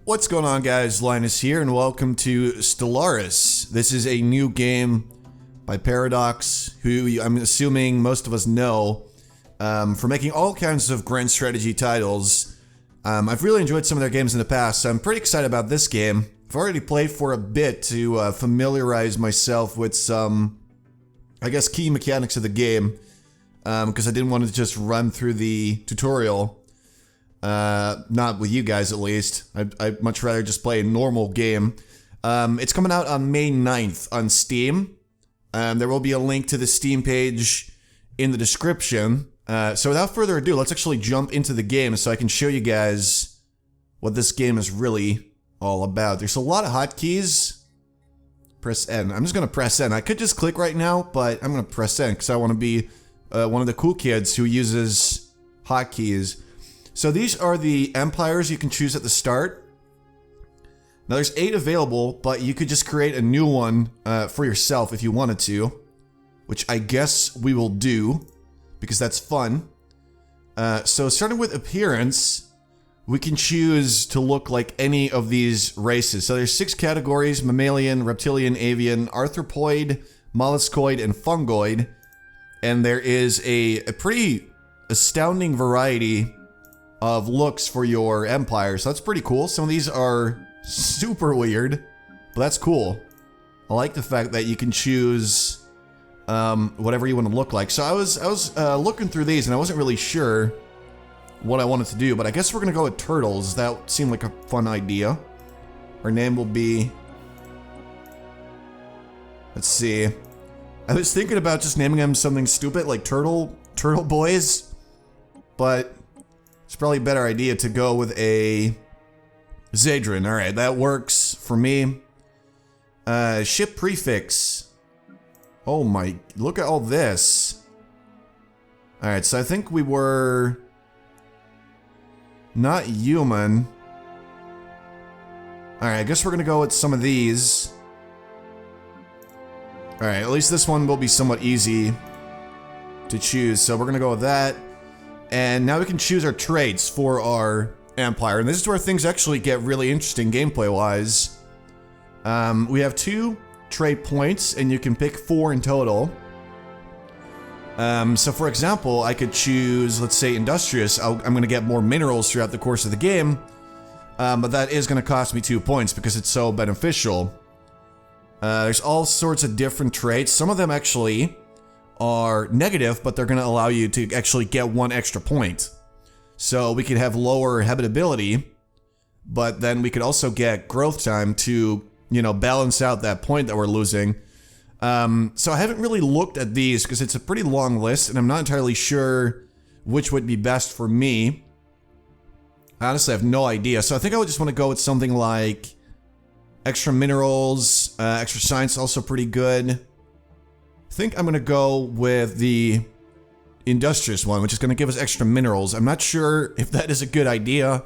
What's going on, guys? Linus here, and welcome to Stellaris. This is a new game by Paradox, who I'm assuming most of us know for making all kinds of grand strategy titles. I've really enjoyed some of their games in the past, so I'm pretty excited about this game. I've already played for a bit to familiarize myself with some, I guess, key mechanics of the game, because I didn't want to just run through the tutorial. Not with you guys, at least. I'd much rather just play a normal game. It's coming out on May 9th on Steam. There will be a link to the Steam page in the description. So without further ado, let's actually jump into the game so I can show you guys what this game is really all about. There's a lot of hotkeys. Press N. I'm just going to press N. I could just click right now, but I'm going to press N because I want to be one of the cool kids who uses hotkeys. So these are the empires you can choose at the start. Now there's 8 available, but you could just create a new one for yourself if you wanted to, which I guess we will do because that's fun. So starting with appearance, we can choose to look like any of these races. So there's 6 categories: mammalian, reptilian, avian, arthropoid, molluscoid, and fungoid. And there is a pretty astounding variety of looks for your empire, so that's pretty cool. Some of these are super weird, but that's cool. I like the fact that you can choose whatever you want to look like. So I was looking through these and I wasn't really sure what I wanted to do, but I guess we're gonna go with turtles. That seemed like a fun idea. Our name will be, let's see, I was thinking about just naming them something stupid like Turtle Boys, but it's probably a better idea to go with a Zadrin. Alright, that works for me. Ship prefix. Oh my, look at all this. Alright, so I think we were not human. Alright, I guess we're gonna go with some of these. Alright, at least this one will be somewhat easy to choose, so we're gonna go with that. And now we can choose our traits for our empire. And this is where things actually get really interesting gameplay-wise. We have 2 trait points, and you can pick 4 in total. So for example, I could choose, let's say, industrious. I'm going to get more minerals throughout the course of the game. But that is going to cost me 2 points because it's so beneficial. There's all sorts of different traits. Some of them actually are negative, but they're going to allow you to actually get 1 extra point. So we could have lower habitability, but then we could also get growth time to, you know, balance out that point that we're losing. So I haven't really looked at these because it's a pretty long list, and I'm not entirely sure which would be best for me. Honestly, I have no idea. So I think I would just want to go with something like extra minerals, extra science, also pretty good. I think I'm gonna go with the industrious one, which is gonna give us extra minerals. I'm not sure if that is a good idea.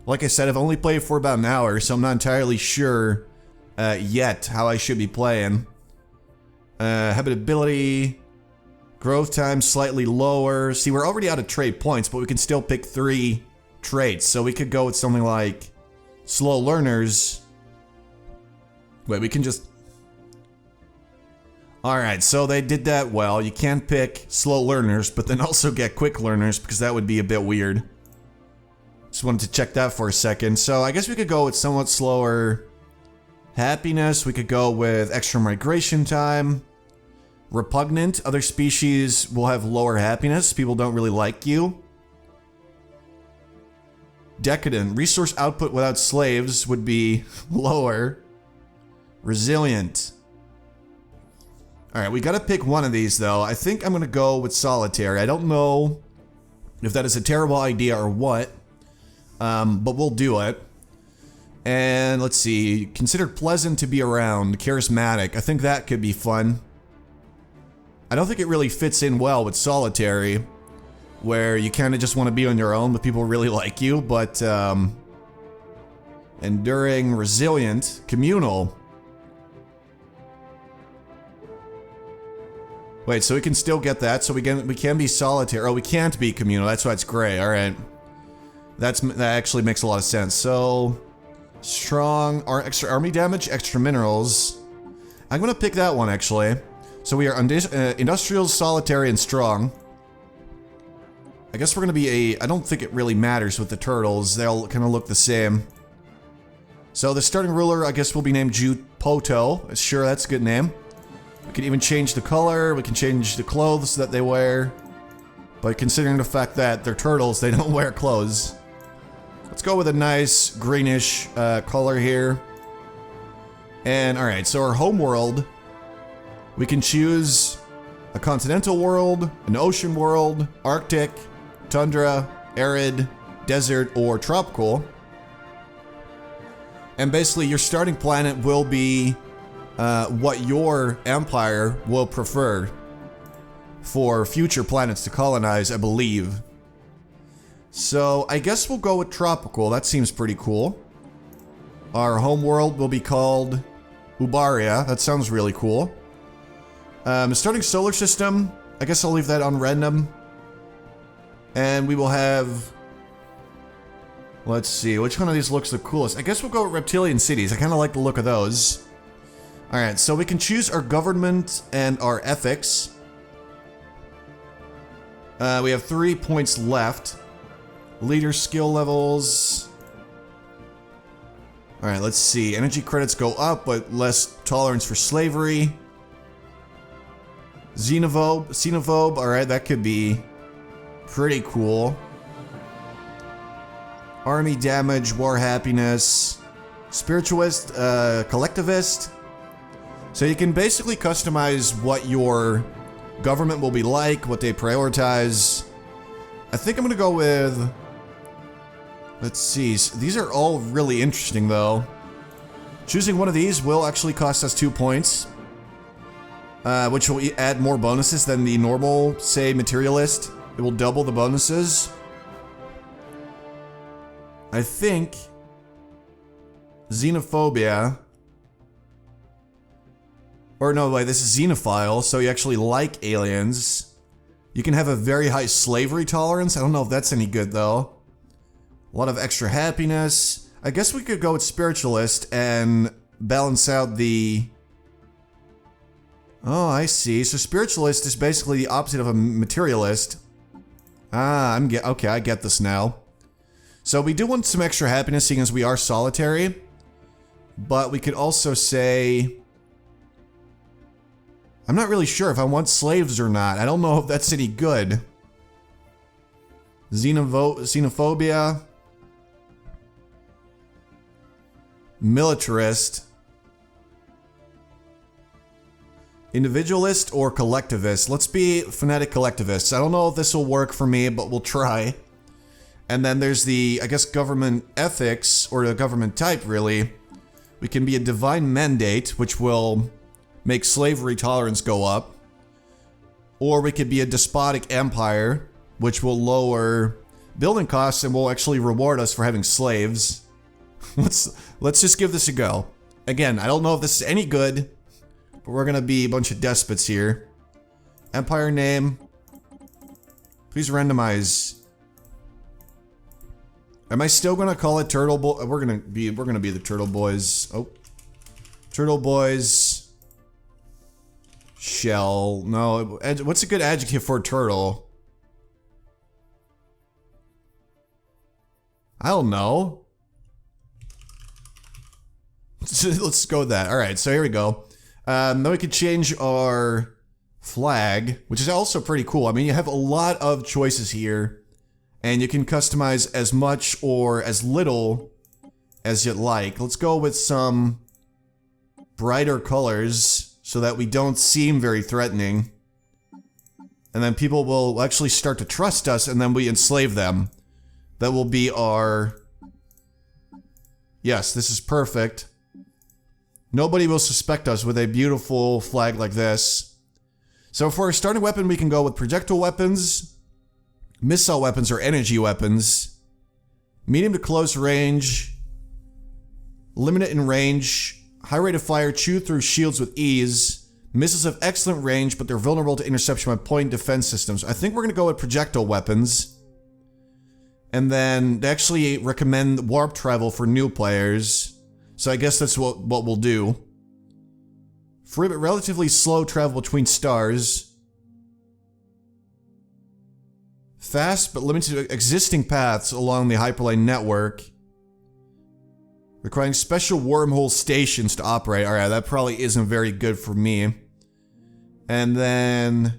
Like I said, I've only played for about an hour, so I'm not entirely sure yet how I should be playing. Habitability, growth time slightly lower. See, we're already out of trait points, but we can still pick 3 traits. So we could go with something like slow learners. Wait, we can just... Alright, so they did that well. You can't pick slow learners, but then also get quick learners, because that would be a bit weird. Just wanted to check that for a second. So I guess we could go with somewhat slower happiness. We could go with extra migration time. Repugnant. Other species will have lower happiness. People don't really like you. Decadent. Resource output without slaves would be lower. Resilient. Alright, we gotta pick one of these, though. I think I'm gonna go with solitary. I don't know if that is a terrible idea or what, but we'll do it. And let's see, considered pleasant to be around, charismatic. I think that could be fun. I don't think it really fits in well with solitary, where you kind of just want to be on your own, but people really like you, but, enduring, resilient, communal. Wait, so we can still get that, so we can be solitary. Oh, we can't be communal, that's why it's gray, alright. That actually makes a lot of sense. So, Strong, or extra army damage, extra minerals. I'm gonna pick that one, actually. So we are industrial, solitary, and strong. I guess we're gonna be I don't think it really matters with the turtles. They'll kind of look the same. So the starting ruler, I guess, will be named Jupoto. Sure, that's a good name. We can even change the color. We can change the clothes that they wear. But considering the fact that they're turtles, they don't wear clothes. Let's go with a nice greenish color here. And alright, so our home world, we can choose a continental world, an ocean world, Arctic, tundra, arid, desert, or tropical. And basically your starting planet will be what your empire will prefer for future planets to colonize, I believe. So I guess we'll go with tropical. That seems pretty cool. Our home world will be called Ubaria. That sounds really cool. Starting solar system, I guess I'll leave that on random. And we will have... Let's see, which one of these looks the coolest? I guess we'll go with reptilian cities. I kind of like the look of those. Alright, so we can choose our government and our ethics. We have 3 points left. Leader skill levels. Alright, let's see. Energy credits go up, but less tolerance for slavery. Xenophobe. Alright, that could be pretty cool. Army damage, war happiness. Spiritualist, collectivist. So you can basically customize what your government will be like, what they prioritize. I think I'm gonna go with... Let's see. These are all really interesting, though. Choosing one of these will actually cost us 2 points. Which will add more bonuses than the normal, say, materialist. It will double the bonuses. I think... Xenophobia... Or no, wait, this is xenophile, so you actually like aliens. You can have a very high slavery tolerance. I don't know if that's any good, though. A lot of extra happiness. I guess we could go with spiritualist and balance out the... Oh, I see. So spiritualist is basically the opposite of a materialist. Ah, okay, I get this now. So we do want some extra happiness, seeing as we are solitary. But we could also say... I'm not really sure if I want slaves or not. I don't know if that's any good. Xenophobia. Militarist. Individualist or collectivist. Let's be fanatic collectivists. I don't know if this will work for me, but we'll try. And then there's the, I guess, government ethics, or the government type, really. We can be a divine mandate, which will make slavery tolerance go up. Or we could be a despotic empire, which will lower building costs and will actually reward us for having slaves. Let's just give this a go. Again, I don't know if this is any good, but we're gonna be a bunch of despots here. Empire name. Please randomize. Am I still gonna call it Turtle Boy? We're gonna be the Turtle Boys. Oh. Turtle Boys. Shell. No, what's a good adjective for a turtle? I don't know. Let's go with that. Alright, so here we go. Then we could change our flag, which is also pretty cool. I mean, you have a lot of choices here, and you can customize as much or as little as you'd like. Let's go with some brighter colors, so that we don't seem very threatening. And then people will actually start to trust us, and then we enslave them. That will be our... Yes, this is perfect. Nobody will suspect us with a beautiful flag like this. So for our starting weapon, we can go with projectile weapons, missile weapons or energy weapons, medium to close range, limited in range, high rate of fire, chew through shields with ease. Missiles have excellent range, but they're vulnerable to interception by point defense systems. I think we're going to go with projectile weapons. And then they actually recommend warp travel for new players. So I guess that's what we'll do. Free but relatively slow travel between stars. Fast but limited existing paths along the hyperlane network. Requiring special wormhole stations to operate. Alright, that probably isn't very good for me. And then...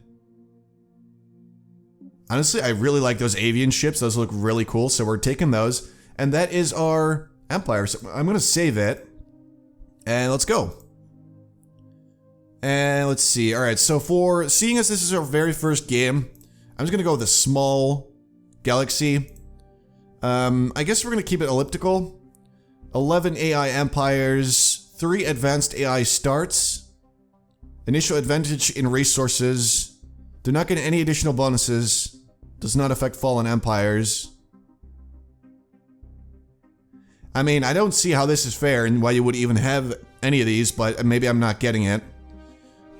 honestly, I really like those avian ships. Those look really cool, so we're taking those. And that is our empire. So I'm going to save it. And let's go. And let's see. Alright, so for seeing as this is our very first game, I'm just going to go with a small galaxy. I guess we're going to keep it elliptical. 11 AI empires, 3 advanced AI starts. Initial advantage in resources. Do not get any additional bonuses. Does not affect fallen empires. I mean, I don't see how this is fair and why you would even have any of these, but maybe I'm not getting it.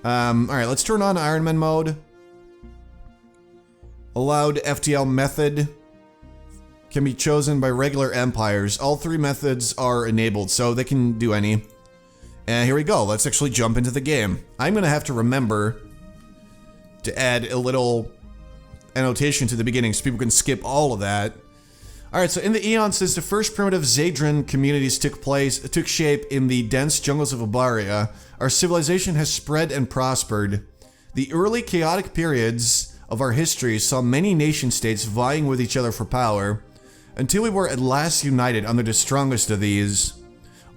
Alright, let's turn on Iron Man mode. Allowed FTL method can be chosen by regular empires. All 3 methods are enabled, so they can do any. And here we go. Let's actually jump into the game. I'm going to have to remember to add a little annotation to the beginning so people can skip all of that. Alright, so in the eons since the first primitive Zadran communities took shape in the dense jungles of Ubaria, our civilization has spread and prospered. The early chaotic periods of our history saw many nation-states vying with each other for power, until we were at last united under the strongest of these.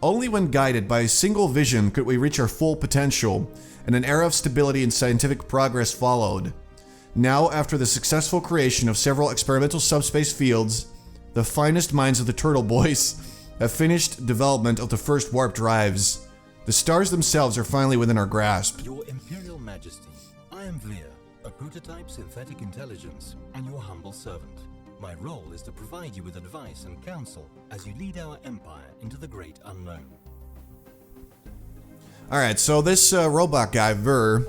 Only when guided by a single vision could we reach our full potential, and an era of stability and scientific progress followed. Now, after the successful creation of several experimental subspace fields, the finest minds of the Turtle Boys have finished development of the first warp drives. The stars themselves are finally within our grasp. Your Imperial Majesty, I am Veer, a prototype synthetic intelligence, and your humble servant. My role is to provide you with advice and counsel as you lead our empire into the great unknown. Alright, so this robot guy, Veer,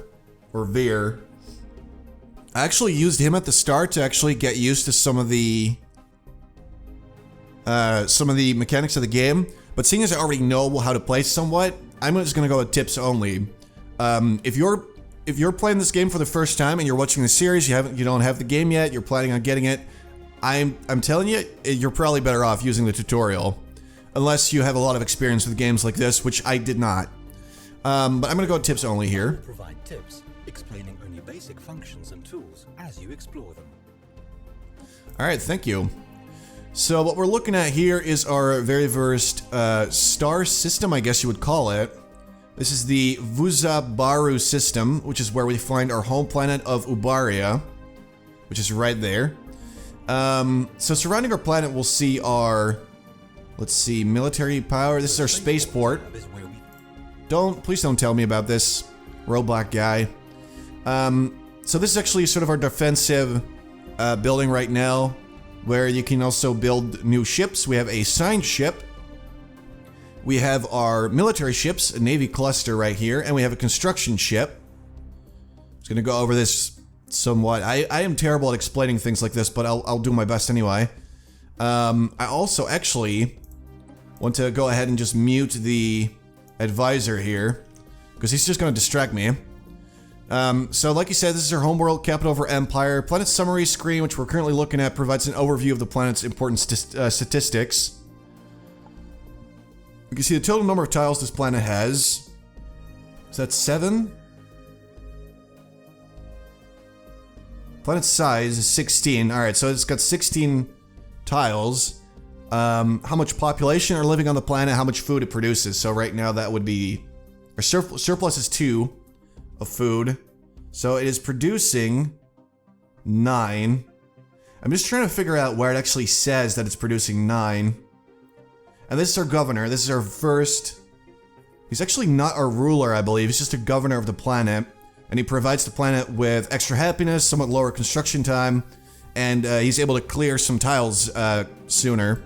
I actually used him at the start to actually get used to some of the mechanics of the game, but seeing as I already know how to play somewhat, I'm just gonna go with tips only. If you're playing this game for the first time and you're watching the series, you don't have the game yet, you're planning on getting it, I'm telling you, you're probably better off using the tutorial, unless you have a lot of experience with games like this, which I did not. But I'm gonna go tips only here. Provide tips explaining only basic functions and tools as you explore them. All right, thank you. So what we're looking at here is our very first star system, I guess you would call it. This is the Vuzabaru system, which is where we find our home planet of Ubaria, which is right there. So surrounding our planet, we'll see our, let's see, military power. This is our spaceport. Please don't tell me about this robot guy. So this is actually sort of our defensive building right now, where you can also build new ships. We have a signed ship. We have our military ships, a navy cluster right here, and we have a construction ship. I'm just gonna go over this somewhat. I am terrible at explaining things like this, but I'll do my best anyway. I also actually want to go ahead and just mute the advisor here, because he's just gonna distract me. So like you said, this is our homeworld, capital of our empire. Planet summary screen, which we're currently looking at, provides an overview of the planet's important statistics. You can see the total number of tiles this planet has. Is that 7? Planet size is 16. Alright, so it's got 16 tiles. How much population are living on the planet, how much food it produces. So right now that would be... Our surplus is 2 of food. So it is producing 9. I'm just trying to figure out where it actually says that it's producing 9. And this is our governor. This is our first... He's actually not our ruler, I believe. He's just a governor of the planet. And he provides the planet with extra happiness, somewhat lower construction time, and he's able to clear some tiles sooner.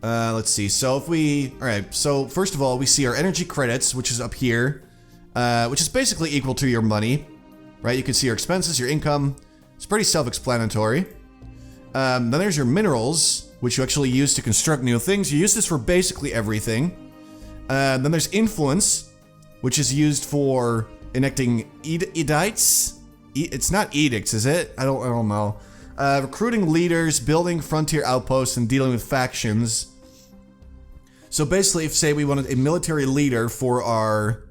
Let's see. So if we... Alright, so first of all, we see our energy credits, which is up here, which is basically equal to your money, right? You can see your expenses, your income. It's pretty self-explanatory. Then there's your minerals. which you actually use to construct new things. You use this for basically everything. Then there's influence, which is used for enacting edicts. It's not edicts, is it? I don't know. Recruiting leaders, building frontier outposts, and dealing with factions. So basically, if say we wanted a military leader for our...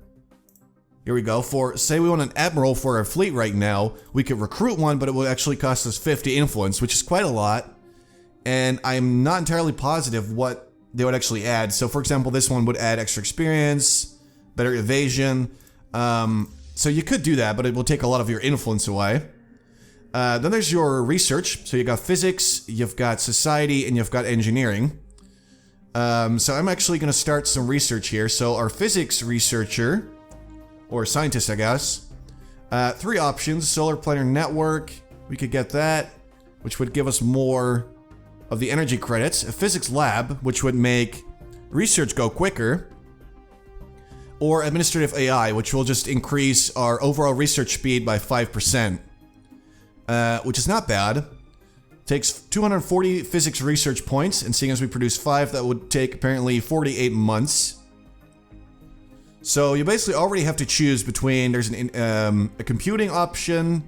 Here we go. Say we want an admiral for our fleet right now, we could recruit one, but it would actually cost us 50 influence, which is quite a lot. And I'm not entirely positive what they would actually add. So for example, this one would add extra experience, better evasion. So you could do that, but it will take a lot of your influence away. Then there's your research. So you got physics, you've got society, and you've got engineering. So I'm actually going to start some research here. So our physics researcher, or scientist, I guess. 3 options. Solar planar network. We could get that, which would give us more of the energy credits. A physics lab, which would make research go quicker. Or administrative AI, which will just increase our overall research speed by 5%. Which is not bad. Takes 240 physics research points, and seeing as we produce 5, that would take apparently 48 months. So you basically already have to choose between, there's a computing option,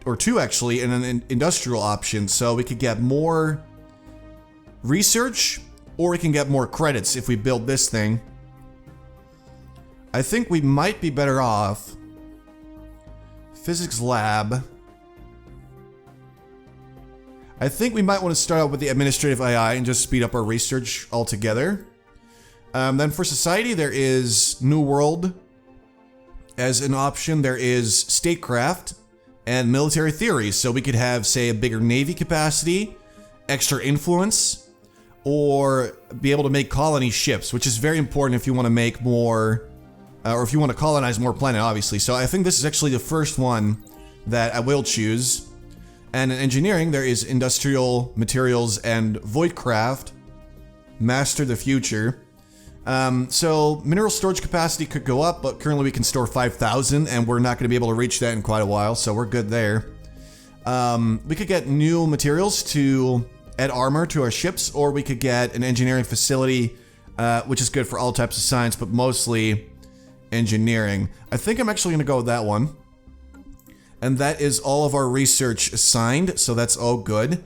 or 2 actually, and an industrial option. So we could get more research, or we can get more credits if we build this thing. I think we might be better off. Physics lab. I think we might want to start out with the administrative AI and just speed up our research altogether. Then for society, there is New World as an option. There is statecraft and military theory. So we could have, say, a bigger navy capacity, extra influence, or be able to make colony ships, which is very important if you want to make more, or if you want to colonize more planet, obviously. So I think this is actually the first one that I will choose. And in engineering, there is industrial materials and voidcraft, master the future. So mineral storage capacity could go up, but currently we can store 5,000, and we're not going to be able to reach that in quite a while, so we're good there. We could get new materials to add armor to our ships, or we could get an engineering facility, which is good for all types of science, but mostly engineering. I think I'm actually going to go with that one. And that is all of our research assigned, so that's all good.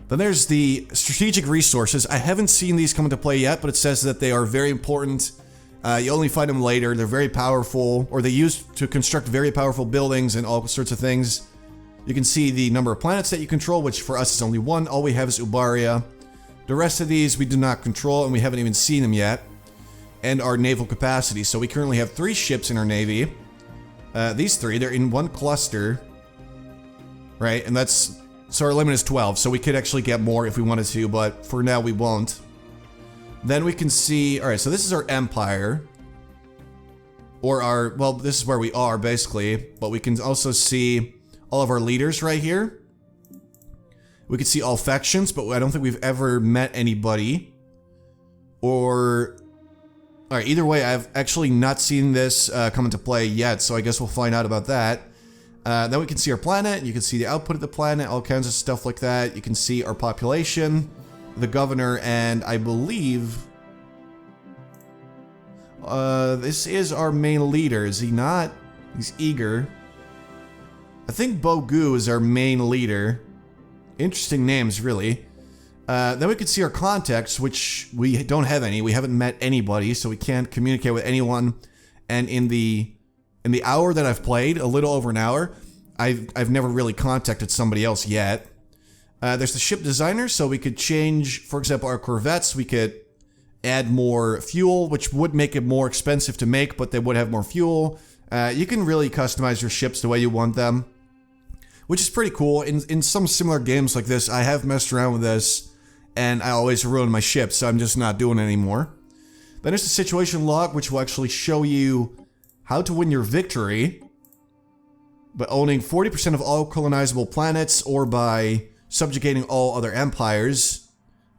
Then there's the strategic resources. I haven't seen these come into play yet, but it says that they are very important. You only find them later. They're very powerful, or they use to construct very powerful buildings and all sorts of things. You can see the number of planets that you control, which for us is only 1. All we have is Ubaria. The rest of these we do not control, and we haven't even seen them yet. And our naval capacity. So we currently have 3 ships in our navy. These 3, they're in 1 cluster. Right, and that's... So our limit is 12, so we could actually get more if we wanted to, but for now we won't. Then we can see... Alright, so this is our empire. Or our... Well, this is where we are, basically. But we can also see all of our leaders right here. We can see all factions, but I don't think we've ever met anybody. Or... Alright, either way, I've actually not seen this come into play yet, so I guess we'll find out about that. Then we can see our planet, you can see the output of the planet, all kinds of stuff like that. You can see our population, the governor, and I believe... this is our main leader, is he not? He's eager. I think Bogu is our main leader. Interesting names, really. Then we can see our contacts, which we don't have any. We haven't met anybody, so we can't communicate with anyone. And in the hour that I've played, a little over an hour, I've never really contacted somebody else yet. There's the ship designer, so we could change, for example, our corvettes. We could add more fuel, which would make it more expensive to make, but they would have more fuel. You can really customize your ships the way you want them, which is pretty cool. In some similar games like this, I have messed around with this, and I always ruin my ships, so I'm just not doing it anymore. Then there's the situation log, which will actually show you how to win your victory by owning 40% of all colonizable planets, or by subjugating all other empires.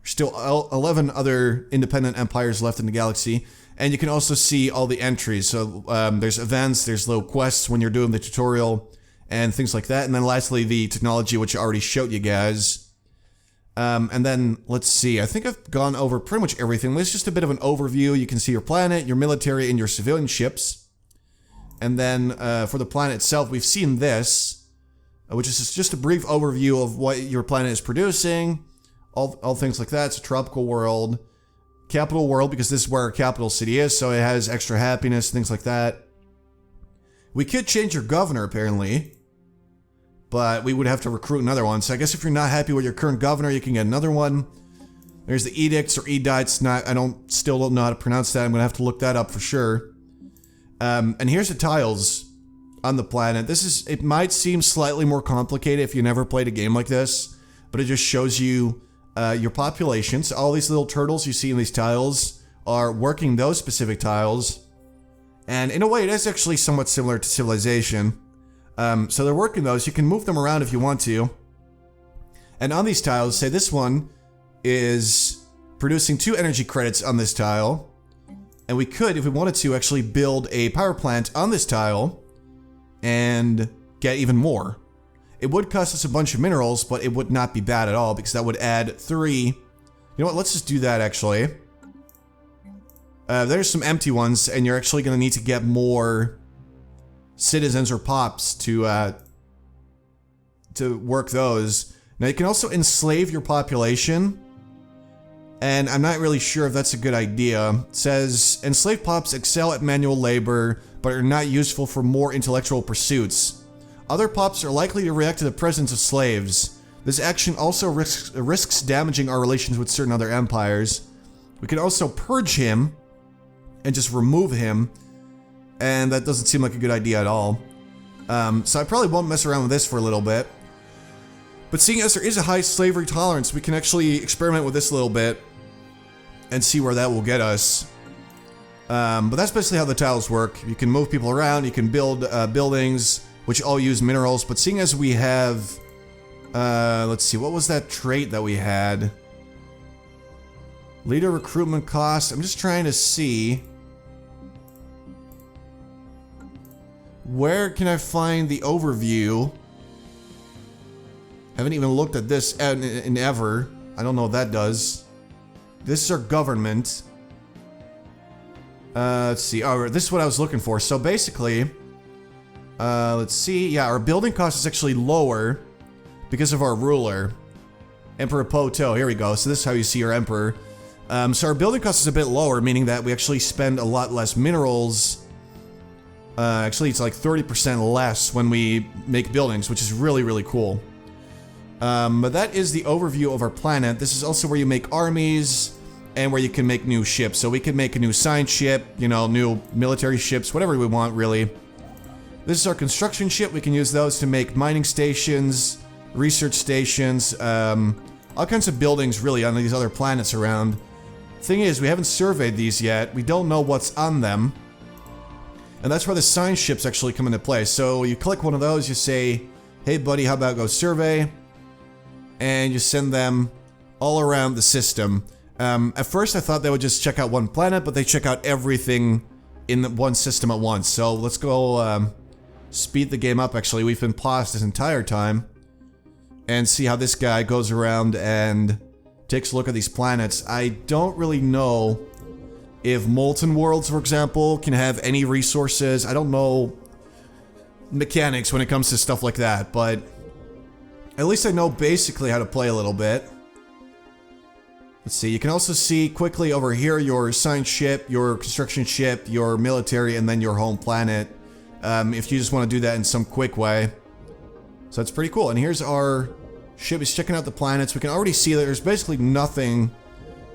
There's still 11 other independent empires left in the galaxy. And you can also see all the entries. So there's events, there's little quests when you're doing the tutorial, and things like that. And then lastly, the technology, which I already showed you guys. And then, let's see, I think I've gone over pretty much everything. This is just a bit of an overview. You can see your planet, your military, and your civilian ships. And then, for the planet itself, we've seen this, which is just a brief overview of what your planet is producing. All things like that. It's a tropical world. Capital world, because this is where our capital city is, so it has extra happiness, things like that. We could change your governor, apparently. But we would have to recruit another one. So I guess if you're not happy with your current governor, you can get another one. There's the edicts or edicts. Still don't know how to pronounce that. I'm gonna have to look that up for sure. And here's the tiles on the planet. It might seem slightly more complicated if you never played a game like this, but it just shows you your population. So all these little turtles you see in these tiles are working those specific tiles. And in a way, it is actually somewhat similar to Civilization. So they're working those. You can move them around if you want to. And on these tiles, say this one is producing 2 energy credits on this tile. And we could, if we wanted to, actually build a power plant on this tile and get even more. It would cost us a bunch of minerals, but it would not be bad at all because that would add 3. You know what? Let's just do that actually. There's some empty ones, and you're actually going to need to get more citizens or pops to work those. Now you can also enslave your population, and I'm not really sure if that's a good idea. It says enslaved pops excel at manual labor, but are not useful for more intellectual pursuits. Other pops are likely to react to the presence of slaves. This action also risks damaging our relations with certain other empires. We can also purge him and just remove him. And that doesn't seem like a good idea at all. So I probably won't mess around with this for a little bit. But seeing as there is a high slavery tolerance, we can actually experiment with this a little bit and see where that will get us. But that's basically how the tiles work. You can move people around, you can build buildings, which all use minerals. But seeing as we have... let's see, what was that trait that we had? Leader recruitment cost. I'm just trying to see... Where can I find the overview? Haven't even looked at this in ever. I don't know what that does. This is our government. Let's see. Oh, this is what I was looking for. So basically, let's see. Yeah, our building cost is actually lower because of our ruler. Emperor Poto. Here we go. So this is how you see our emperor. So our building cost is a bit lower, meaning that we actually spend a lot less minerals. Actually, it's like 30% less when we make buildings, which is really, really cool. But that is the overview of our planet. This is also where you make armies and where you can make new ships. So we can make a new science ship, you know, new military ships, whatever we want, really. This is our construction ship. We can use those to make mining stations, research stations, all kinds of buildings, really, on these other planets around. Thing is, we haven't surveyed these yet. We don't know what's on them. And that's where the science ships actually come into play. So you click one of those, you say, hey buddy, how about go survey? And you send them all around the system. At first I thought they would just check out one planet, but they check out everything in the one system at once. So let's go speed the game up actually. We've been paused this entire time. And see how this guy goes around and takes a look at these planets. I don't really know if molten worlds, for example, can have any resources. I don't know mechanics when it comes to stuff like that, but at least I know basically how to play a little bit. Let's see, you can also see quickly over here your science ship, your construction ship, your military, and then your home planet, if you just want to do that in some quick way. So that's pretty cool. And here's our ship. Is checking out the planets. We can already see that there's basically nothing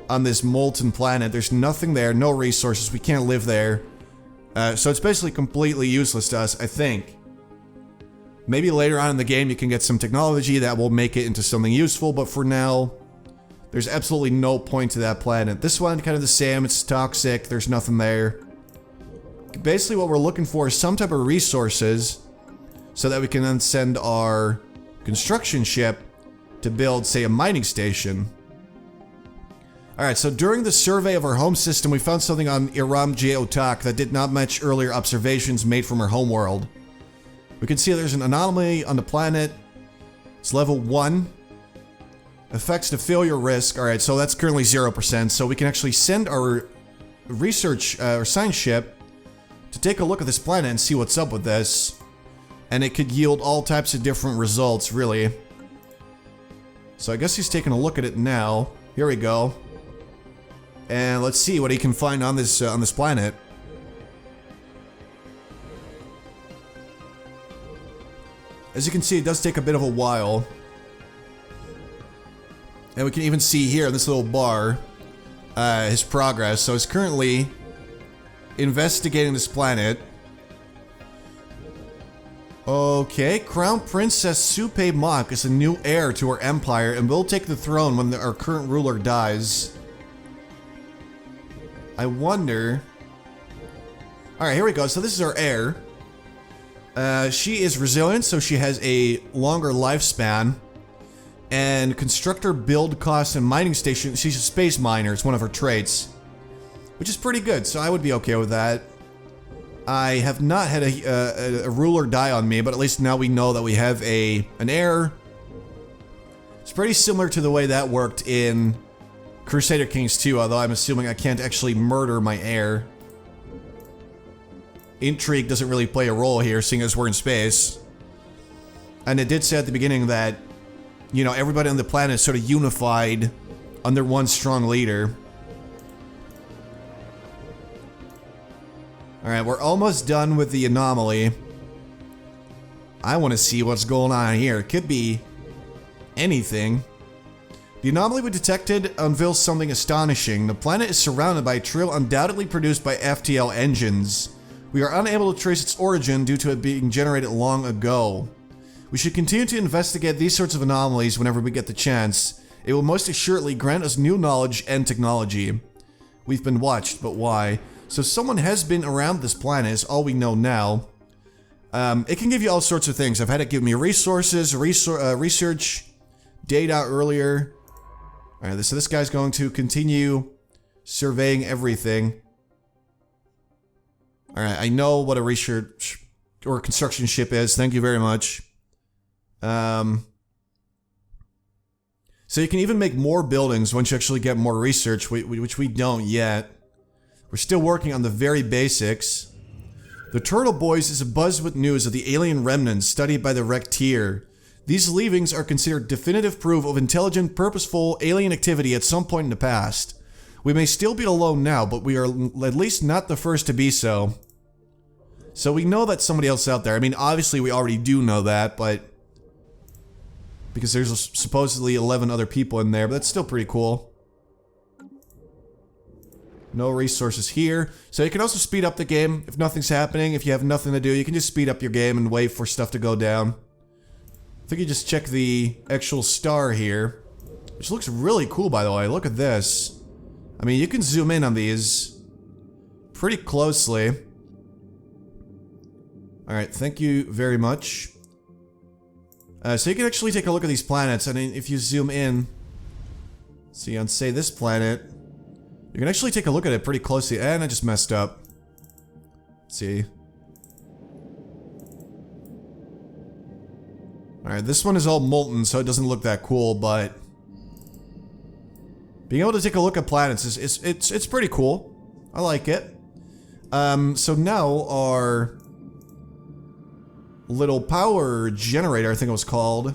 on this molten planet. There's nothing there, no resources, we can't live there. So it's basically completely useless to us, I think. Maybe later on in the game you can get some technology that will make it into something useful, but for now, there's absolutely no point to that planet. This one, kind of the same, it's toxic, there's nothing there. Basically what we're looking for is some type of resources, so that we can then send our construction ship to build, say, a mining station. Alright, so during the survey of our home system, we found something on Iram Geotak that did not match earlier observations made from our homeworld. We can see there's an anomaly on the planet. It's level 1. Affects the failure risk. Alright, so that's currently 0%. So we can actually send our research or science ship to take a look at this planet and see what's up with this. And it could yield all types of different results, really. So I guess he's taking a look at it now. Here we go. And let's see what he can find on this planet. As you can see, it does take a bit of a while. And we can even see here in this little bar his progress. So he's currently investigating this planet. Okay, Crown Princess Supe Mok is a new heir to our empire and will take the throne when our current ruler dies. I wonder... Alright, here we go. So this is our heir. She is resilient, so she has a longer lifespan. And constructor build costs and mining station. She's a space miner. It's one of her traits. Which is pretty good, so I would be okay with that. I have not had a ruler die on me, but at least now we know that we have an heir. It's pretty similar to the way that worked in Crusader Kings 2, although I'm assuming I can't actually murder my heir. Intrigue doesn't really play a role here, seeing as we're in space. And it did say at the beginning that, you know, everybody on the planet is sort of unified under one strong leader. Alright, we're almost done with the anomaly. I want to see what's going on here. It could be anything. The anomaly we detected unveils something astonishing. The planet is surrounded by a trail undoubtedly produced by FTL engines. We are unable to trace its origin due to it being generated long ago. We should continue to investigate these sorts of anomalies whenever we get the chance. It will most assuredly grant us new knowledge and technology. We've been watched, but why? So someone has been around this planet is all we know now. It can give you all sorts of things. I've had it give me resources, research, data earlier. Alright, so this guy's going to continue surveying everything. Alright, I know what a research or construction ship is. Thank you very much. So you can even make more buildings once you actually get more research, which we don't yet. We're still working on the very basics. The Turtle Boys is abuzz with news of the alien remnants studied by the Rectier. These leavings are considered definitive proof of intelligent, purposeful alien activity at some point in the past. We may still be alone now, but we are at least not the first to be so. So we know that somebody else out there. I mean, obviously we already do know that, but... because there's supposedly 11 other people in there, but that's still pretty cool. No resources here. So you can also speed up the game if nothing's happening. If you have nothing to do, you can just speed up your game and wait for stuff to go down. I think you just check the actual star here, which looks really cool, by the way. Look at this. I mean, you can zoom in on these pretty closely. Alright, thank you very much. So you can actually take a look at these planets, and if you zoom in, see on, say, this planet, you can actually take a look at it pretty closely. And I just messed up. Let's see. Alright, this one is all molten, so it doesn't look that cool, but... being able to take a look at planets it's pretty cool. I like it. So now our... little power generator, I think it was called,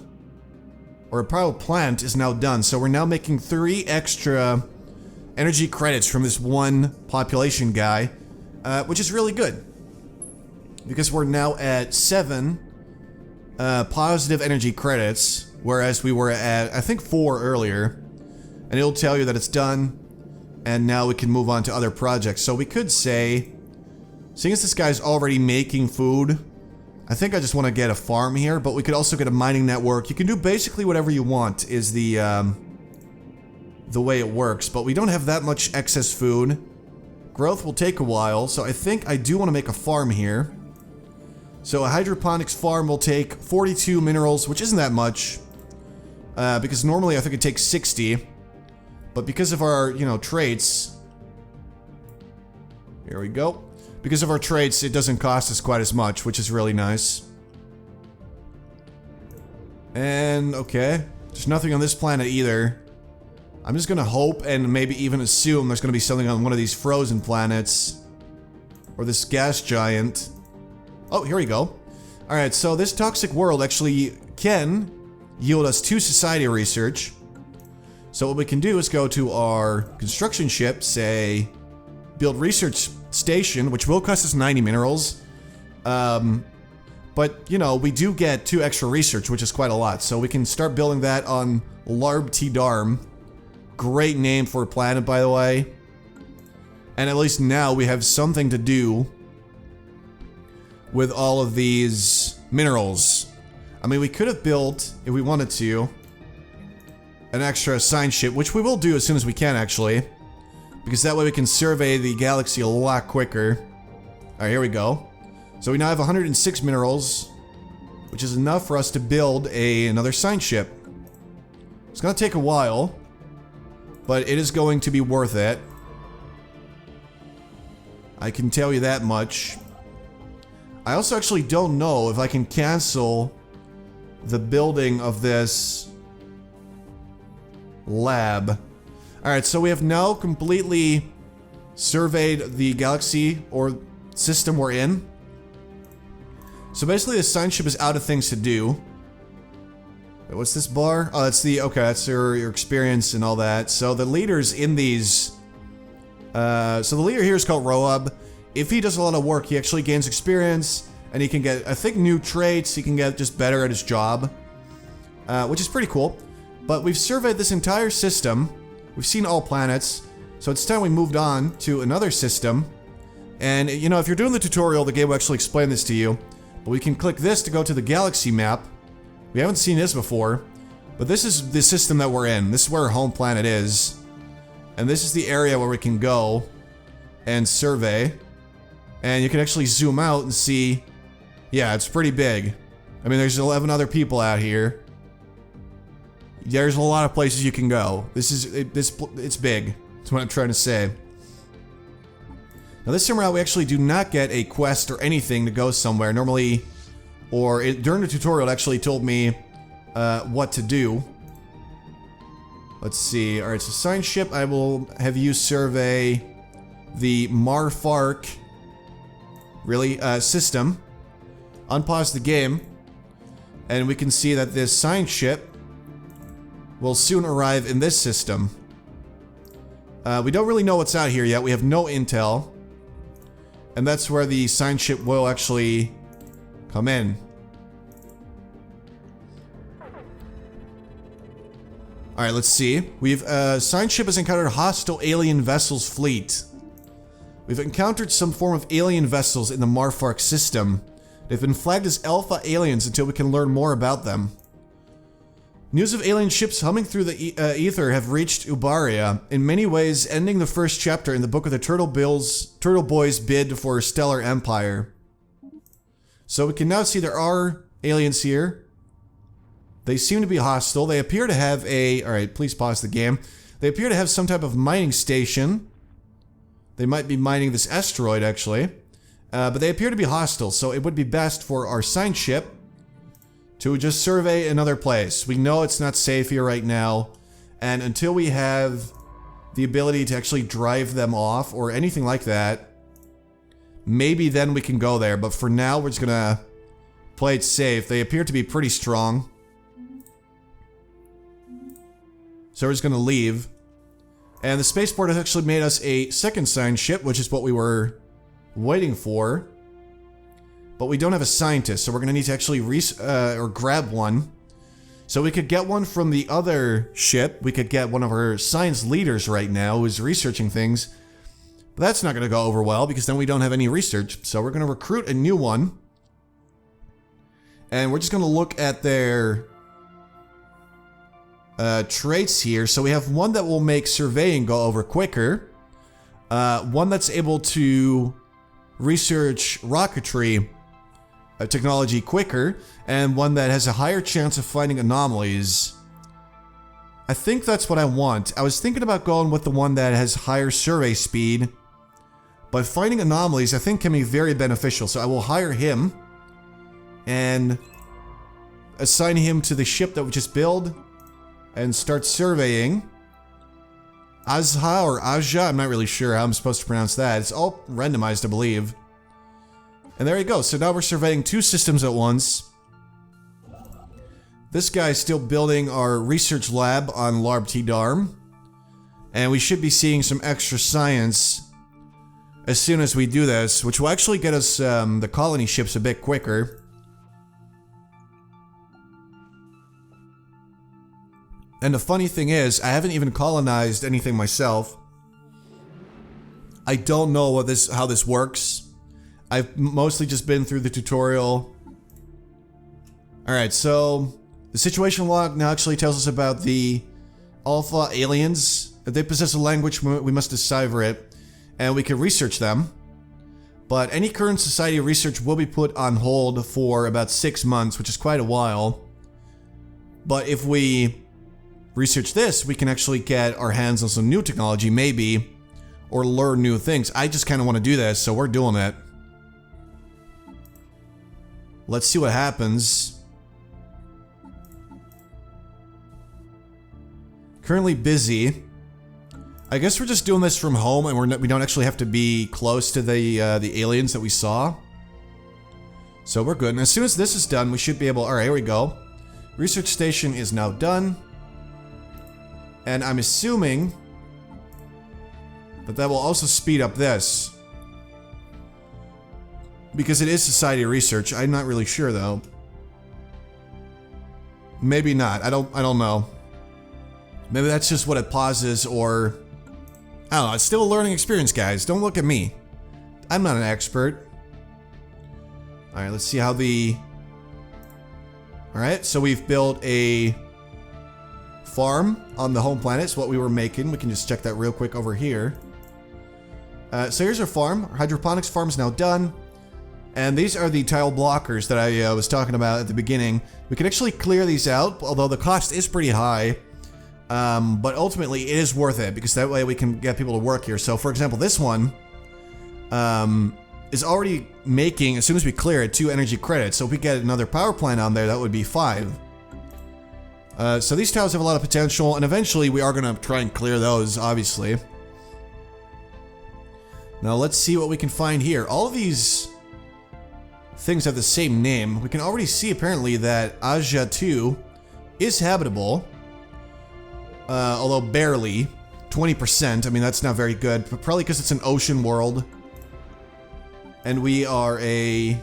or a power plant, is now done. So we're now making 3 extra energy credits from this one population guy, which is really good because we're now at 7 positive energy credits, whereas we were at, I think, 4 earlier. And it'll tell you that it's done, and now we can move on to other projects. So we could say, seeing as this guy's already making food, I think I just want to get a farm here, but we could also get a mining network. You can do basically whatever you want, is the way it works, but we don't have that much excess food. Growth will take a while, so I think I do want to make a farm here. So a hydroponics farm will take 42 minerals, which isn't that much, because normally I think it takes 60, but because of our, you know, traits, here we go. Because of our traits, it doesn't cost us quite as much, which is really nice. And, okay. There's nothing on this planet either. I'm just gonna hope and maybe even assume there's gonna be something on one of these frozen planets. Or this gas giant. Oh, here we go. Alright, so this toxic world actually can yield us 2 society research. So what we can do is go to our construction ship, say, build research station, which will cost us 90 minerals. But, you know, we do get 2 extra research, which is quite a lot. So we can start building that on Larb T Darm. Great name for a planet, by the way. And at least now we have something to do with all of these minerals. I mean, we could have built, if we wanted to, an extra assigned ship, which we will do as soon as we can, actually. Because that way we can survey the galaxy a lot quicker. Alright, here we go. So we now have 106 minerals, which is enough for us to build another assigned ship. It's gonna take a while, but it is going to be worth it. I can tell you that much. I also actually don't know if I can cancel the building of this lab. Alright, so we have now completely surveyed the galaxy or system we're in. So basically the science ship is out of things to do. Wait, what's this bar? Oh, that's the, okay, that's your experience and all that. So the leaders in these, so the leader here is called Roab. If he does a lot of work, he actually gains experience, and he can get, I think, new traits. He can get just better at his job, which is pretty cool. But we've surveyed this entire system. We've seen all planets, so it's time we moved on to another system. And, you know, if you're doing the tutorial, the game will actually explain this to you. But we can click this to go to the galaxy map. We haven't seen this before, but this is the system that we're in. This is where our home planet is. And this is the area where we can go and survey. And you can actually zoom out and see, yeah, it's pretty big. I mean, there's 11 other people out here. There's a lot of places you can go. It's big. That's what I'm trying to say. Now this time around, we actually do not get a quest or anything to go somewhere. Normally, during the tutorial, it actually told me what to do. Let's see. Alright, so science ship, I will have you survey the Marfark system. Unpause the game, and we can see that this science ship will soon arrive in this system. We don't really know what's out here yet. We have no intel. And that's where the science ship will actually come in. Alright, let's see. Science ship has encountered a hostile alien vessel's fleet. We've encountered some form of alien vessels in the Marfark system. They've been flagged as alpha aliens until we can learn more about them. News of alien ships humming through the ether have reached Ubaria, in many ways ending the first chapter in the book of the Turtle Boy's bid for stellar empire. So we can now see there are aliens here. They seem to be hostile. They appear to have alright, please pause the game. They appear to have some type of mining station. They might be mining this asteroid, actually. But they appear to be hostile, so it would be best for our science ship to just survey another place. We know it's not safe here right now, and until we have the ability to actually drive them off or anything like that, maybe then we can go there, but for now we're just gonna play it safe. They appear to be pretty strong. So we're just gonna leave. And the spaceport has actually made us a second science ship, which is what we were waiting for. But we don't have a scientist, so we're gonna need to actually grab one. So we could get one from the other ship. We could get one of our science leaders right now who's researching things. But that's not gonna go over well because then we don't have any research. So we're gonna recruit a new one. And we're just gonna look at their traits here. So we have one that will make surveying go over quicker. One that's able to research rocketry technology quicker, and one that has a higher chance of finding anomalies. I think that's what I want. I was thinking about going with the one that has higher survey speed, but finding anomalies I think can be very beneficial, so I will hire him and assign him to the ship that we just built. and start surveying. Azha or Aja, I'm not really sure how I'm supposed to pronounce that. It's all randomized, I believe. And there you go. So now we're surveying 2 systems at once. This guy's still building our research lab on Larb T-Darm. And we should be seeing some extra science as soon as we do this, which will actually get us the colony ships a bit quicker. And the funny thing is, I haven't even colonized anything myself. I don't know how this works. I've mostly just been through the tutorial. Alright, so the situation log now actually tells us about the Alpha aliens. If they possess a language, we must decipher it, and we can research them. But any current society research will be put on hold for about 6 months, which is quite a while. But if we research this, we can actually get our hands on some new technology, maybe, or learn new things. I just kind of want to do this, so we're doing it. Let's see what happens. Currently busy. I guess we're just doing this from home, and we don't actually have to be close to the aliens that we saw. So we're good. And as soon as this is done, we should be able... Alright, here we go. Research station is now done. And I'm assuming that will also speed up this. Because it is society research. I'm not really sure though. Maybe not. I don't know. Maybe that's just what it pauses, or I don't know. It's still a learning experience, guys. Don't look at me. I'm not an expert. Alright, let's see how the... Alright, so we've built a farm on the home planet. It's what we were making. We can just check that real quick over here. So here's our farm. Our hydroponics farm is now done. And these are the tile blockers that I was talking about at the beginning. We can actually clear these out, although the cost is pretty high. But ultimately, it is worth it, because that way we can get people to work here. So, for example, this one is already making, as soon as we clear it, 2 energy credits. So if we get another power plant on there, that would be 5. So these tiles have a lot of potential, and eventually we are going to try and clear those, obviously. Now let's see what we can find here. All of these things have the same name. We can already see apparently that Aja 2 is habitable. Although barely. 20%. I mean, that's not very good. But probably because it's an ocean world. And we are a...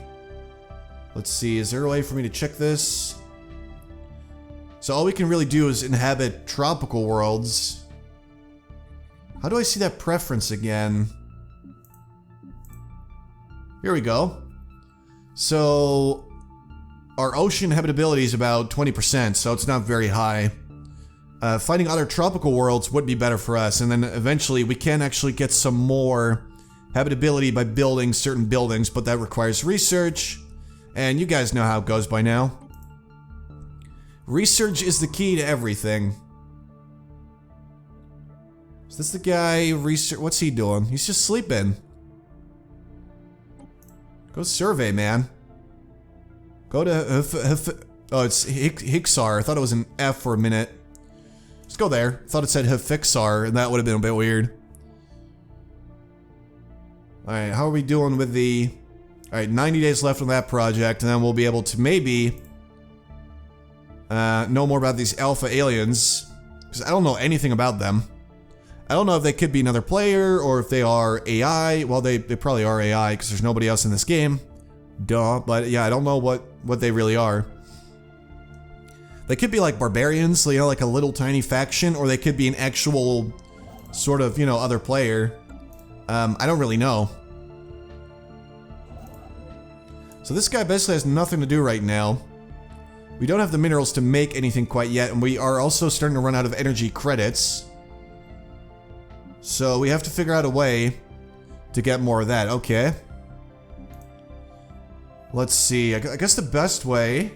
Let's see, is there a way for me to check this? So all we can really do is inhabit tropical worlds. How do I see that preference again? Here we go. So our ocean habitability is about 20%, so it's not very high. Finding other tropical worlds would be better for us, and then eventually we can actually get some more habitability by building certain buildings, but that requires research, and you guys know how it goes by now. Research is the key to everything. Is this the guy research? What's he doing? He's just sleeping. Go survey, man. Go to oh, it's Hixar. I thought it was an F for a minute. Just go there. I thought it said Hifixar, and that would have been a bit weird. Alright, how are we doing with the... Alright, 90 days left on that project, and then we'll be able to maybe... know more about these alpha aliens. Because I don't know anything about them. I don't know if they could be another player, or if they are AI. Well, they probably are AI, because there's nobody else in this game. Duh, but yeah, I don't know what they really are. They could be like barbarians, you know, like a little tiny faction, or they could be an actual sort of, you know, other player. I don't really know. So this guy basically has nothing to do right now. We don't have the minerals to make anything quite yet, and we are also starting to run out of energy credits. So we have to figure out a way to get more of that. Okay. Let's see. I guess the best way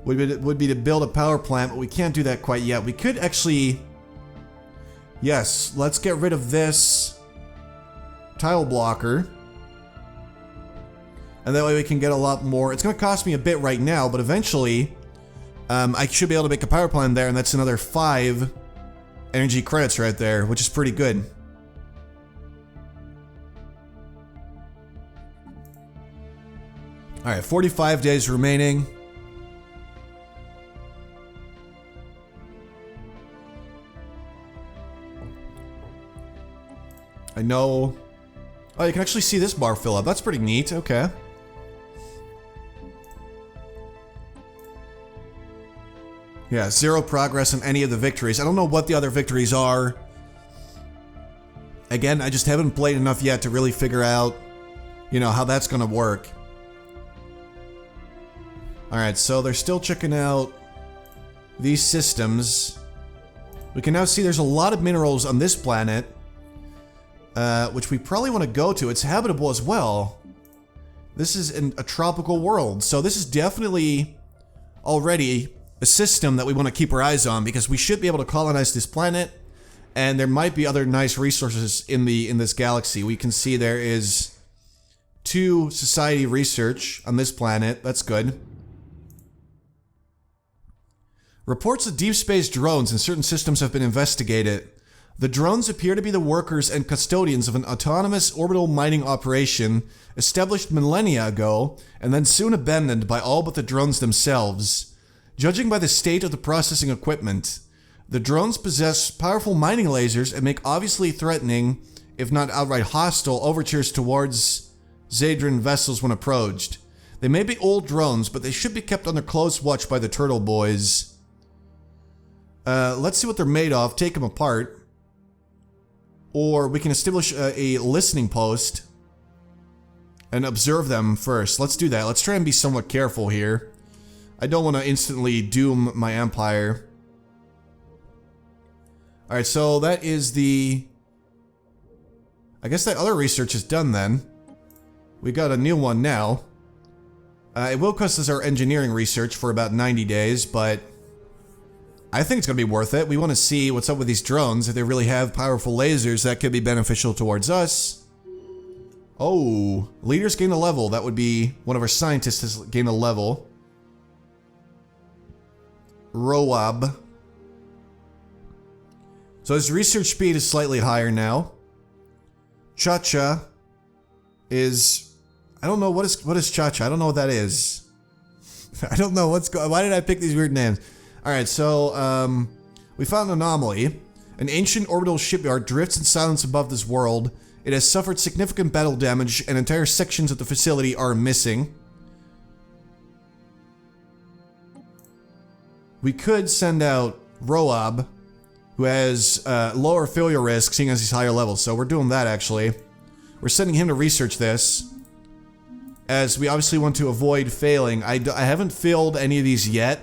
would be to build a power plant, but we can't do that quite yet. We could actually... Yes, let's get rid of this tile blocker. And that way we can get a lot more. It's going to cost me a bit right now, but eventually I should be able to make a power plant there, and that's another 5 energy credits right there, which is pretty good. Alright, 45 days remaining. I know... Oh, you can actually see this bar fill up. That's pretty neat. Okay. Yeah, 0 progress on any of the victories. I don't know what the other victories are. Again, I just haven't played enough yet to really figure out, you know, how that's gonna work. Alright, so they're still checking out these systems. We can now see there's a lot of minerals on this planet, which we probably want to go to. It's habitable as well. This is a tropical world, so this is definitely already a system that we want to keep our eyes on, because we should be able to colonize this planet, and there might be other nice resources in this galaxy. We can see there is 2 society research on this planet. That's good. Reports of deep space drones in certain systems have been investigated. The drones appear to be the workers and custodians of an autonomous orbital mining operation established millennia ago and then soon abandoned by all but the drones themselves. Judging by the state of the processing equipment, the drones possess powerful mining lasers and make obviously threatening, if not outright hostile, overtures towards Zadran vessels when approached. They may be old drones, but they should be kept under close watch by the Turtle Boys. Let's see what they're made of, take them apart. Or we can establish a listening post and observe them first. Let's do that. Let's try and be somewhat careful here. I don't want to instantly doom my empire. Alright, so that is the... I guess that other research is done then. We got a new one now. It will cost us our engineering research for about 90 days, but I think it's going to be worth it. We want to see what's up with these drones. If they really have powerful lasers, that could be beneficial towards us. Oh, leaders gain a level. That would be one of our scientists has gained a level. Roab. So his research speed is slightly higher now. Cha-Cha is... I don't know, what is Cha-Cha? I don't know what that is. I don't know what's going... Why did I pick these weird names? Alright, so, we found an anomaly. An ancient orbital shipyard drifts in silence above this world. It has suffered significant battle damage, and entire sections of the facility are missing. We could send out Roab, who has lower failure risk, seeing as he's higher level, so we're doing that, actually. We're sending him to research this, as we obviously want to avoid failing. I haven't failed any of these yet,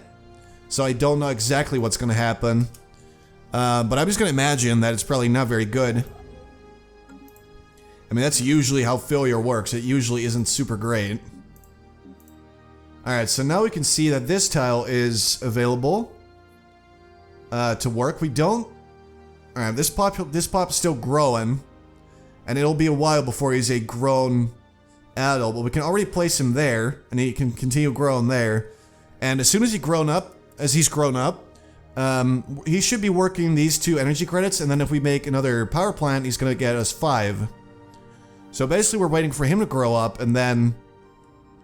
so I don't know exactly what's going to happen. But I'm just going to imagine that it's probably not very good. I mean, that's usually how failure works. It usually isn't super great. Alright, so now we can see that this tile is available to work. We don't... Alright, this pop's still growing, and it'll be a while before he's a grown adult, but we can already place him there, and he can continue growing there. And as soon as he's grown up, he should be working these 2 energy credits, and then if we make another power plant, he's gonna get us 5. So basically we're waiting for him to grow up, and then,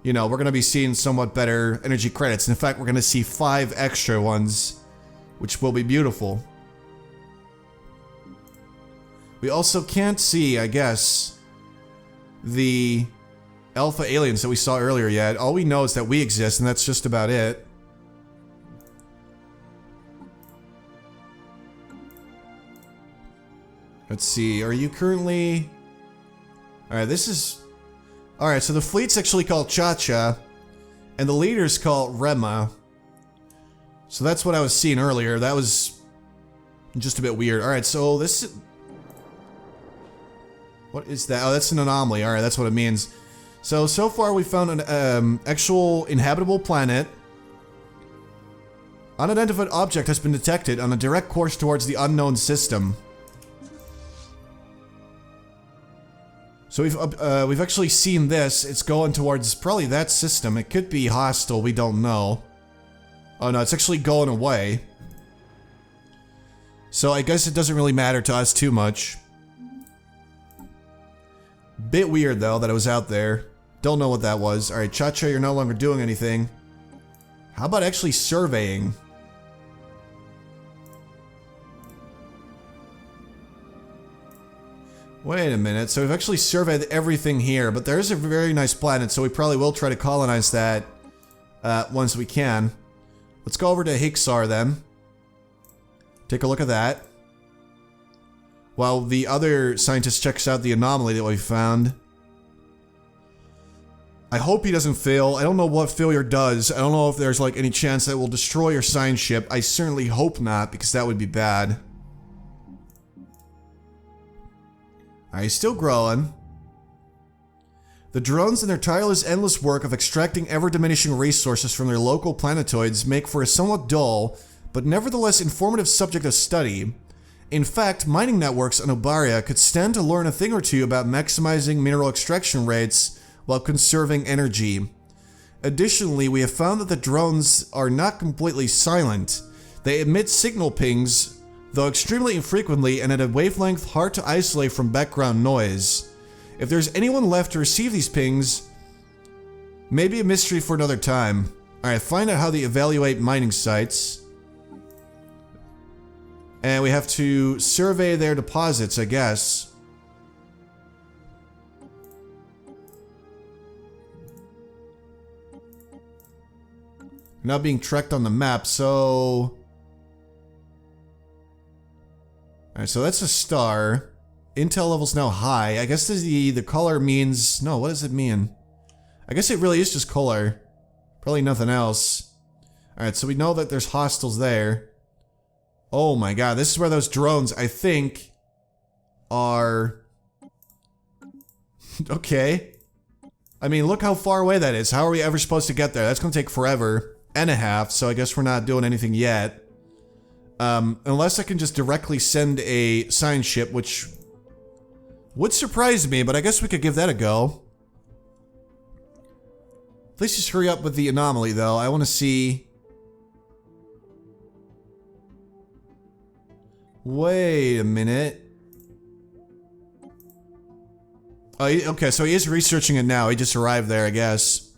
you know, we're gonna be seeing somewhat better energy credits. In fact, we're gonna see 5 extra ones, which will be beautiful. We also can't see, I guess, the alpha aliens that we saw earlier yet. All we know is that we exist, and that's just about it. Let's see, are you currently... Alright, this is... Alright, so the fleet's actually called Cha-Cha, and the leader's called Rema. So that's what I was seeing earlier. That was just a bit weird. Alright, so this... What is that? Oh, that's an anomaly. Alright, that's what it means. So far we found an actual inhabitable planet. Unidentified object has been detected on a direct course towards the unknown system. So we've actually seen this. It's going towards probably that system. It could be hostile. We don't know. Oh no, it's actually going away. So I guess it doesn't really matter to us too much. Bit weird though that it was out there. Don't know what that was. Alright, Cha-Cha, you're no longer doing anything. How about actually surveying? Wait a minute, so we've actually surveyed everything here, but there is a very nice planet, so we probably will try to colonize that once we can. Let's go over to Hixar then. Take a look at that. While the other scientist checks out the anomaly that we found. I hope he doesn't fail. I don't know what failure does. I don't know if there's like any chance that it will destroy your science ship. I certainly hope not, because that would be bad. Alright, he's still growing. The drones and their tireless, endless work of extracting ever-diminishing resources from their local planetoids make for a somewhat dull, but nevertheless informative subject of study. In fact, mining networks on Obaria could stand to learn a thing or two about maximizing mineral extraction rates while conserving energy. Additionally, we have found that the drones are not completely silent. They emit signal pings, though extremely infrequently and at a wavelength hard to isolate from background noise. If there's anyone left to receive these pings, maybe a mystery for another time. Alright, find out how they evaluate mining sites. And we have to survey their deposits, I guess. Not being tracked on the map, so... Alright, so that's a star. Intel level's now high. I guess the color means... No, what does it mean? I guess it really is just color. Probably nothing else. Alright, so we know that there's hostiles there. Oh my god, this is where those drones, I think, are... Okay. I mean, look how far away that is. How are we ever supposed to get there? That's gonna take forever and a half, so I guess we're not doing anything yet. Unless I can just directly send a science ship, which would surprise me, but I guess we could give that a go. Please just hurry up with the anomaly, though. I want to see... Wait a minute. Oh, okay, so he is researching it now. He just arrived there, I guess.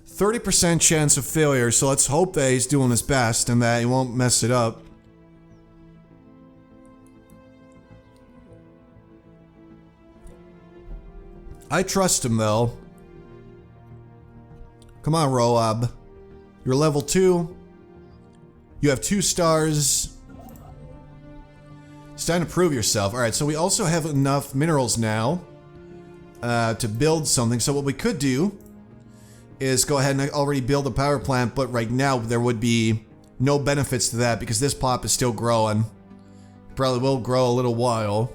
30% chance of failure, so let's hope that he's doing his best and that he won't mess it up. I trust him, though. Come on, Roab. You're level 2. You have 2 stars. It's time to prove yourself. Alright, so we also have enough minerals now to build something. So what we could do is go ahead and already build a power plant, but right now there would be no benefits to that because this pop is still growing. Probably will grow a little while.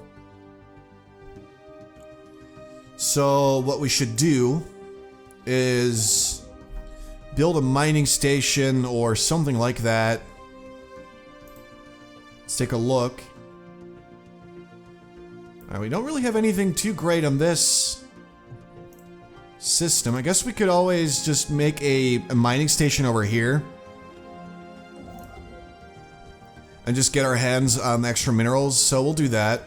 So what we should do is build a mining station or something like that. Let's take a look. We don't really have anything too great on this system. I guess we could always just make a mining station over here. And just get our hands on extra minerals, so we'll do that.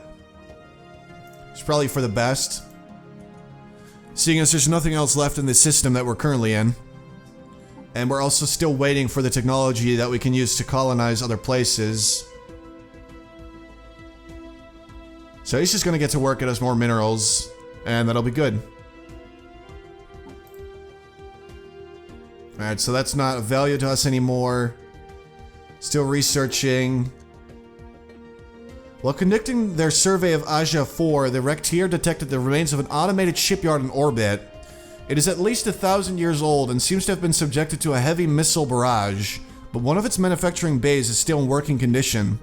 It's probably for the best. Seeing as there's nothing else left in the system that we're currently in. And we're also still waiting for the technology that we can use to colonize other places. So he's just gonna get to work at us more minerals, and that'll be good. Alright, so that's not of value to us anymore. Still researching. While conducting their survey of Aja 4, the Rectier detected the remains of an automated shipyard in orbit. It is at least 1,000 years old and seems to have been subjected to a heavy missile barrage, but one of its manufacturing bays is still in working condition.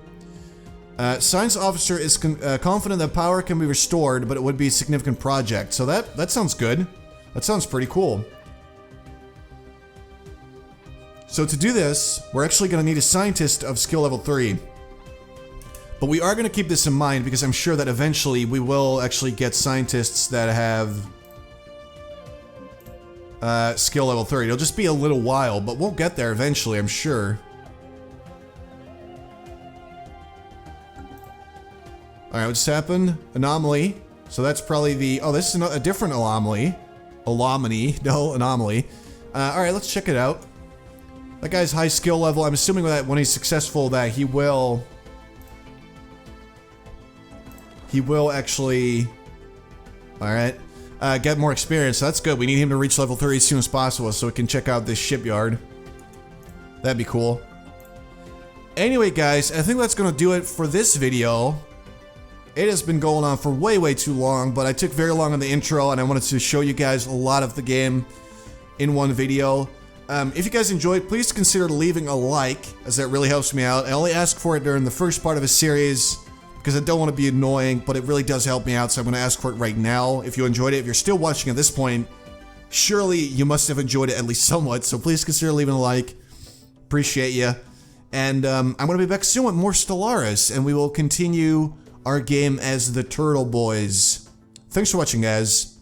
Science officer is confident that power can be restored, but it would be a significant project. So that sounds good. That sounds pretty cool. So to do this, we're actually going to need a scientist of skill level 3. But we are going to keep this in mind because I'm sure that eventually we will actually get scientists that have skill level 30. It'll just be a little while, but we'll get there eventually, I'm sure. Alright, what just happened? Anomaly. So that's probably the... Oh, this is a different anomaly. Anomaly. Alright, let's check it out. That guy's high skill level. I'm assuming that when he's successful that he will actually... Alright. Get more experience. So that's good. We need him to reach level 30 as soon as possible so we can check out this shipyard. That'd be cool. Anyway, guys, I think that's going to do it for this video. It has been going on for way, way too long, but I took very long on the intro and I wanted to show you guys a lot of the game in one video. If you guys enjoyed, please consider leaving a like, as that really helps me out. I only ask for it during the first part of a series because I don't want to be annoying, but it really does help me out, so I'm going to ask for it right now. If you enjoyed it, if you're still watching at this point, surely you must have enjoyed it at least somewhat, so please consider leaving a like. Appreciate you. And I'm going to be back soon with more Stellaris, and we will continue our game as the Turtle Boys. Thanks for watching, guys.